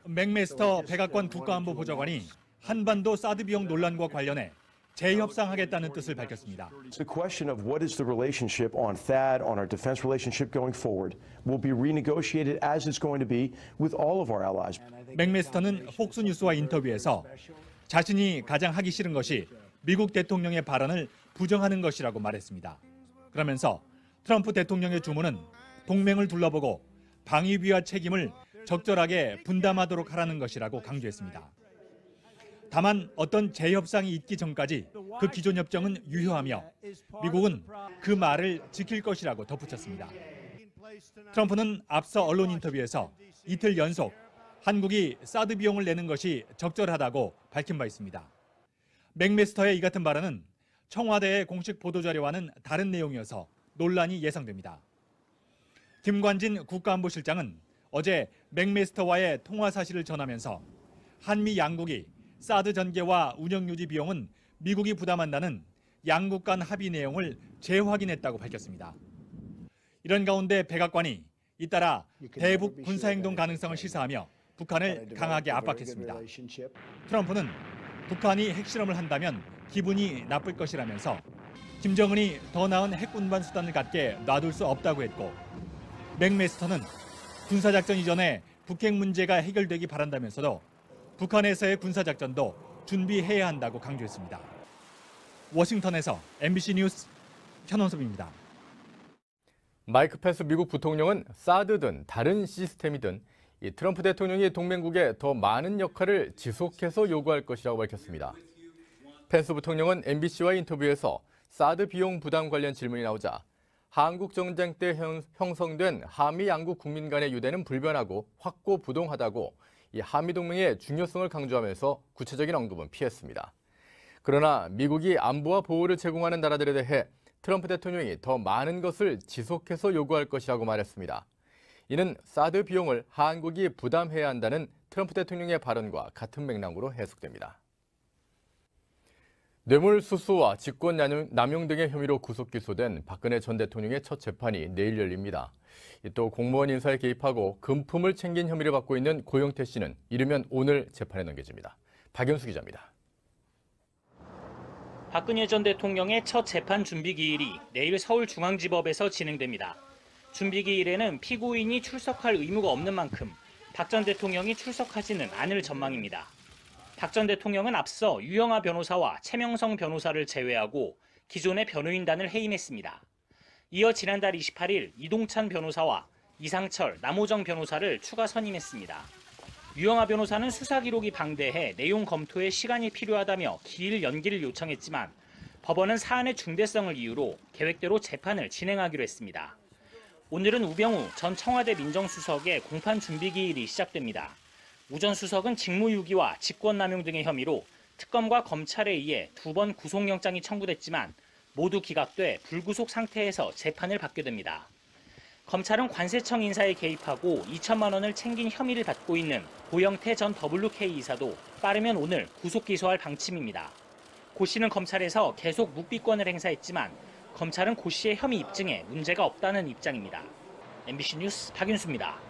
맥메스터 백악관 국가안보보좌관이 한반도 사드 비용 논란과 관련해 재협상하겠다는 뜻을 밝혔습니다. The question of what is the relationship on THAAD, on our defense relationship going forward, will be renegotiated as it's going to be with all of our allies. 맥메스터는 폭스뉴스와 인터뷰에서 자신이 가장 하기 싫은 것이 미국 대통령의 발언을 부정하는 것이라고 말했습니다. 그러면서 트럼프 대통령의 주문은 동맹을 둘러보고 방위비와 책임을 적절하게 분담하도록 하라는 것이라고 강조했습니다. 다만 어떤 재협상이 있기 전까지 그 기존 협정은 유효하며 미국은 그 말을 지킬 것이라고 덧붙였습니다. 트럼프는 앞서 언론 인터뷰에서 이틀 연속 한국이 사드 비용을 내는 것이 적절하다고 밝힌 바 있습니다. 맥메스터의 이 같은 발언은 청와대의 공식 보도자료와는 다른 내용이어서 논란이 예상됩니다. 김관진 국가안보실장은 어제 맥메스터와의 통화 사실을 전하면서 한미 양국이 사드 전개와 운영 유지 비용은 미국이 부담한다는 양국 간 합의 내용을 재확인했다고 밝혔습니다. 이런 가운데 백악관이 잇따라 대북 군사행동 가능성을 시사하며 북한을 강하게 압박했습니다. 트럼프는 북한이 핵실험을 한다면 기분이 나쁠 것이라면서 김정은이 더 나은 핵운반 수단을 갖게 놔둘 수 없다고 했고, 맥메스터는 군사작전 이전에 북핵 문제가 해결되기 바란다면서도 북한에서의 군사작전도 준비해야 한다고 강조했습니다. 워싱턴에서 MBC 뉴스 현원섭입니다. 마이크 펜스 미국 부통령은 사드든 다른 시스템이든 이 트럼프 대통령이 동맹국에 더 많은 역할을 지속해서 요구할 것이라고 밝혔습니다. 펜스 부통령은 MBC와 인터뷰에서 사드 비용 부담 관련 질문이 나오자 한국 정장 때 형성된 한미 양국 국민 간의 유대는 불변하고 확고부동하다고 이 한미 동맹의 중요성을 강조하면서 구체적인 언급은 피했습니다. 그러나 미국이 안보와 보호를 제공하는 나라들에 대해 트럼프 대통령이 더 많은 것을 지속해서 요구할 것이라고 말했습니다. 이는 사드 비용을 한국이 부담해야 한다는 트럼프 대통령의 발언과 같은 맥락으로 해석됩니다. 뇌물수수와 직권남용 등의 혐의로 구속 기소된 박근혜 전 대통령의 첫 재판이 내일 열립니다. 또 공무원 인사에 개입하고 금품을 챙긴 혐의를 받고 있는 고영태 씨는 이르면 오늘 재판에 넘겨집니다. 박연수 기자입니다. 박근혜 전 대통령의 첫 재판 준비 기일이 내일 서울중앙지법에서 진행됩니다. 준비 기일에는 피고인이 출석할 의무가 없는 만큼 박 전 대통령이 출석하지는 않을 전망입니다. 박 전 대통령은 앞서 유영하 변호사와 최명성 변호사를 제외하고 기존의 변호인단을 해임했습니다. 이어 지난달 28일 이동찬 변호사와 이상철, 남호정 변호사를 추가 선임했습니다. 유영하 변호사는 수사 기록이 방대해 내용 검토에 시간이 필요하다며 기일 연기를 요청했지만 법원은 사안의 중대성을 이유로 계획대로 재판을 진행하기로 했습니다. 오늘은 우병우 전 청와대 민정수석의 공판 준비 기일이 시작됩니다. 우 전 수석은 직무유기와 직권남용 등의 혐의로 특검과 검찰에 의해 2번 구속영장이 청구됐지만 모두 기각돼 불구속 상태에서 재판을 받게 됩니다. 검찰은 관세청 인사에 개입하고 2천만 원을 챙긴 혐의를 받고 있는 고영태 전 WK 이사도 빠르면 오늘 구속 기소할 방침입니다. 고 씨는 검찰에서 계속 묵비권을 행사했지만 검찰은 고 씨의 혐의 입증에 문제가 없다는 입장입니다. MBC 뉴스 박윤수입니다.